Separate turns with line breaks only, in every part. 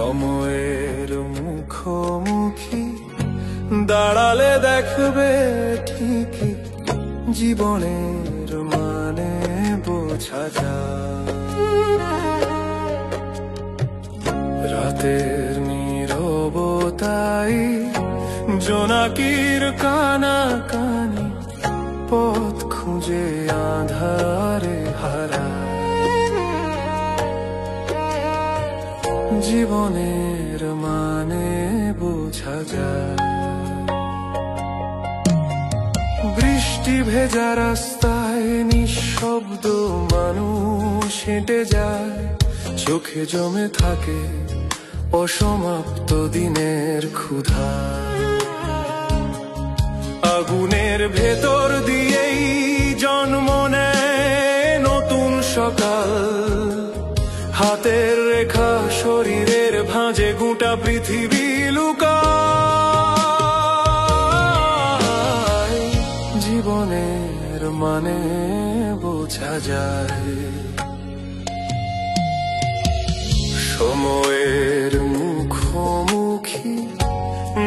সময়ের মুখোমুখি দাঁড়ালে দেখবে ঠিকই জীবনের মানে বোঝা যায়। রাতের নীরবতাই জোনাকির কানাকানি পথ খুঁজে আঁধারে হারায়। জীবনের মানে বোঝা যায়। বৃষ্টি ভেজা রাস্তায় নিঃশব্দ মানুষ হেঁটে যায়, চোখে জমে থাকে অসমাপ্ত দিনের ক্ষুধা। আগুনের ভেতর দিয়েই জন্ম নেয় নতুন সকাল, হাতের রেখা শরীরের ভাঁজে গোটা পৃথিবী লুকায়। জীবনের মানে বোঝা যায়। সময়ের মুখোমুখি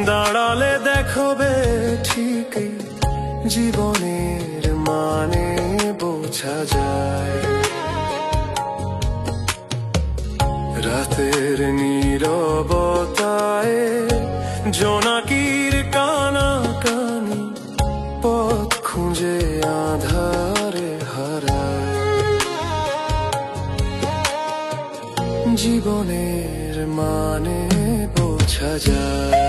দাঁড়ালে দেখবে ঠিকই জীবনের মানে বোঝা যায়। রাতের নীরবতায় জোনাকির কানাকানি পথ খুঁজে আঁধারে হারায়। জীবনের মানে বোঝা যায়।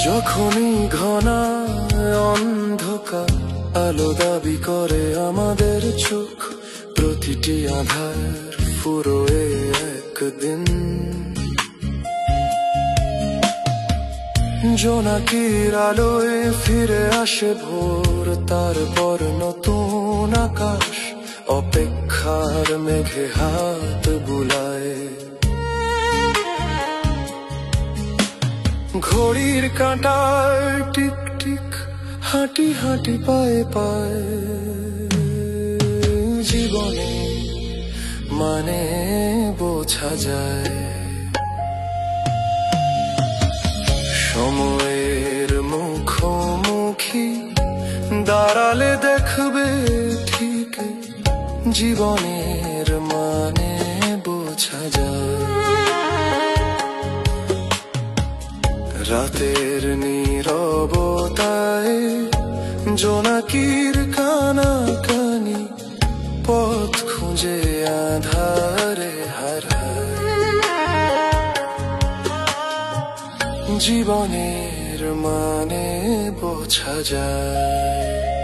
যখনই ঘনা অন্ধকার আলো দাবি করে আমাদের চোখ, প্রতিটি আধার ফুরোয় একদিন। জোনাকির আলোয় ফিরে আসে ভোর, তারপর নতুন আকাশ অপেক্ষার মেঘে হাত বুলায়। ঘড়ির কাঁটায় টিক টিক হাঁটি হাঁটি পায়ে পায়ে। জীবনে মানে বোঝা যায়। সময়ের মুখোমুখি দাঁড়ালে দেখবে ঠিক জীবনের মানে বোঝা যায়। রাতের নীরবতায় জোনাকির কানাকানি পথ খুঁজে আঁধারে হারায়। জীবনের মানে বোঝা যায়।